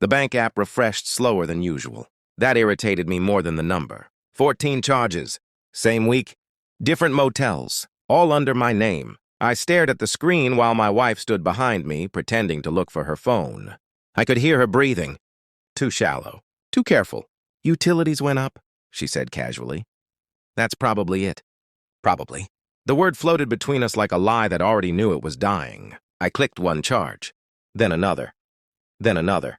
The bank app refreshed slower than usual. That irritated me more than the number. 14 charges. Same week. Different motels. All under my name. I stared at the screen while my wife stood behind me, pretending to look for her phone. I could hear her breathing. Too shallow. Too careful. Utilities went up, she said casually. That's probably it. Probably. The word floated between us like a lie that already knew it was dying. I clicked one charge. Then another. Then another.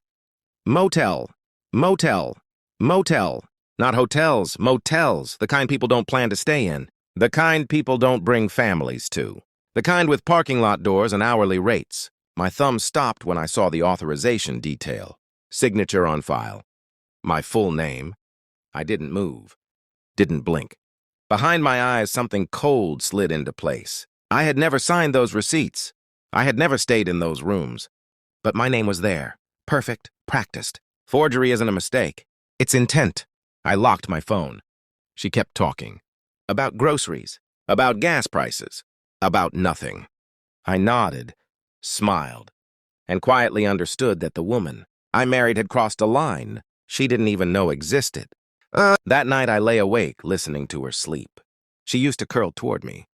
Motel. Motel. Motel. Not hotels, motels, the kind people don't plan to stay in. The kind people don't bring families to. The kind with parking lot doors and hourly rates. My thumb stopped when I saw the authorization detail. Signature on file. My full name. I didn't move. Didn't blink. Behind my eyes, something cold slid into place. I had never signed those receipts. I had never stayed in those rooms. But my name was there. Perfect. Practiced. Forgery isn't a mistake. It's intent. I locked my phone. She kept talking. About groceries. About gas prices. About nothing. I nodded, smiled, and quietly understood that the woman I married had crossed a line she didn't even know existed. That night I lay awake listening to her sleep. She used to curl toward me.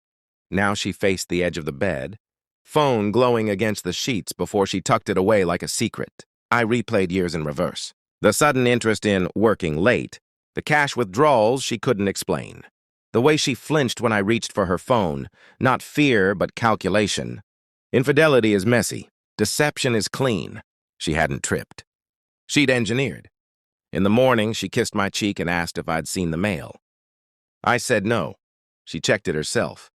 Now she faced the edge of the bed, phone glowing against the sheets before she tucked it away like a secret. I replayed years in reverse. The sudden interest in working late, the cash withdrawals she couldn't explain. The way she flinched when I reached for her phone, not fear but calculation. Infidelity is messy. Deception is clean. She hadn't tripped. She'd engineered. In the morning, she kissed my cheek and asked if I'd seen the mail. I said no. She checked it herself.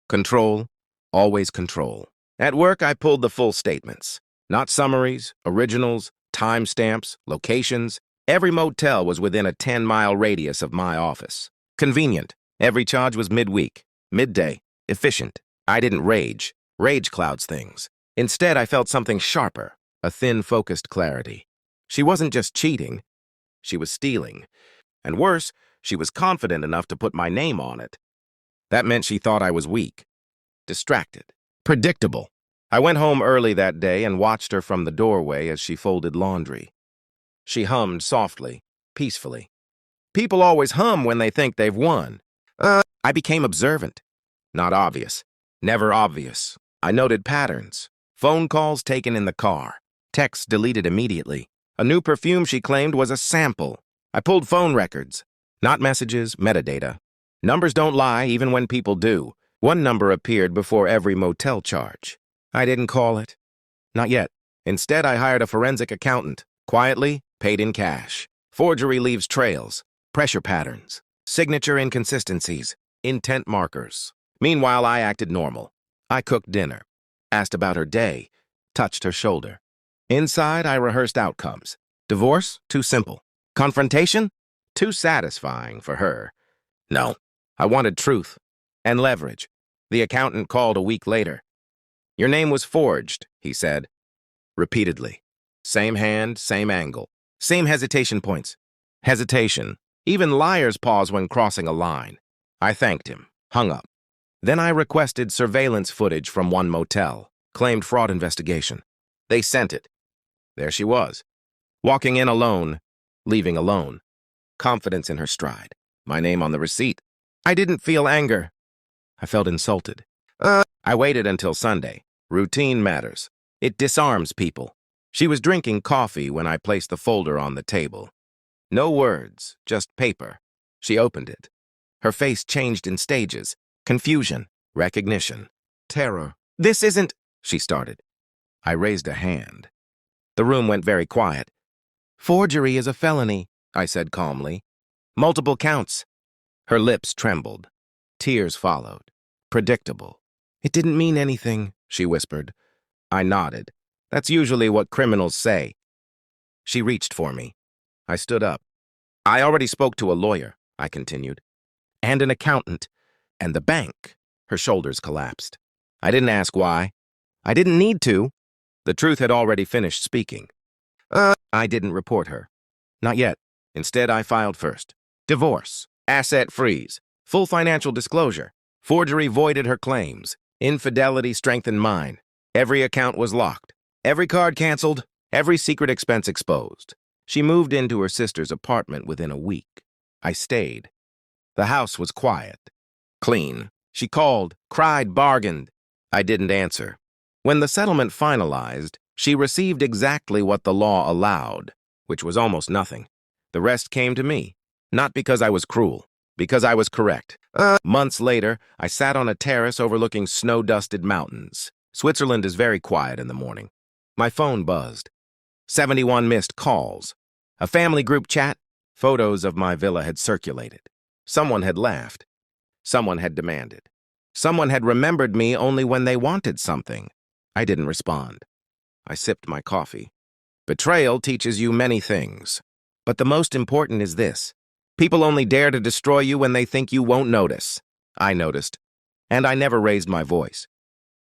Control, always control. At work, I pulled the full statements. Not summaries, originals, timestamps, locations. Every motel was within a 10-mile radius of my office. Convenient. Every charge was midweek, midday, efficient. I didn't rage. Rage clouds things. Instead, I felt something sharper, a thin, focused clarity. She wasn't just cheating. She was stealing. And worse, she was confident enough to put my name on it. That meant she thought I was weak, distracted, predictable. I went home early that day and watched her from the doorway as she folded laundry. She hummed softly, peacefully. People always hum when they think they've won. I became observant. Not obvious. Never obvious. I noted patterns. Phone calls taken in the car. Texts deleted immediately. A new perfume she claimed was a sample. I pulled phone records. Not messages, metadata. Numbers don't lie even when people do. One number appeared before every motel charge. I didn't call it. Not yet. Instead, I hired a forensic accountant. Quietly, paid in cash. Forgery leaves trails. Pressure patterns. Signature inconsistencies. Intent markers. Meanwhile, I acted normal. I cooked dinner. Asked about her day. Touched her shoulder. Inside, I rehearsed outcomes. Divorce? Too simple. Confrontation? Too satisfying for her. No. I wanted truth. And leverage. The accountant called a week later. Your name was forged, he said. Repeatedly. Same hand, same angle. Same hesitation points. Hesitation. Even liars pause when crossing a line. I thanked him. Hung up. Then I requested surveillance footage from one motel. Claimed fraud investigation. They sent it. There she was. Walking in alone, leaving alone. Confidence in her stride. My name on the receipt. I didn't feel anger. I felt insulted. I waited until Sunday. Routine matters. It disarms people. She was drinking coffee when I placed the folder on the table. No words, just paper. She opened it. Her face changed in stages. Confusion, recognition, terror. This isn't, she started. I raised a hand. The room went very quiet. Forgery is a felony, I said calmly. Multiple counts. Her lips trembled. Tears followed. Predictable. It didn't mean anything, she whispered. I nodded. That's usually what criminals say. She reached for me. I stood up. I already spoke to a lawyer, I continued. And an accountant. And the bank. Her shoulders collapsed. I didn't ask why. I didn't need to. The truth had already finished speaking. I didn't report her. Not yet. Instead, I filed first. Divorce. Asset freeze. Full financial disclosure. Forgery voided her claims. Infidelity strengthened mine. Every account was locked. Every card canceled. Every secret expense exposed. She moved into her sister's apartment within a week. I stayed. The house was quiet. Clean. She called, cried, bargained. I didn't answer. When the settlement finalized, she received exactly what the law allowed, which was almost nothing. The rest came to me, not because I was cruel, because I was correct. Months later, I sat on a terrace overlooking snow-dusted mountains. Switzerland is very quiet in the morning. My phone buzzed. 71 missed calls. A family group chat. Photos of my villa had circulated. Someone had laughed. Someone had demanded. Someone had remembered me only when they wanted something. I didn't respond. I sipped my coffee. Betrayal teaches you many things. But the most important is this. People only dare to destroy you when they think you won't notice. I noticed. And I never raised my voice.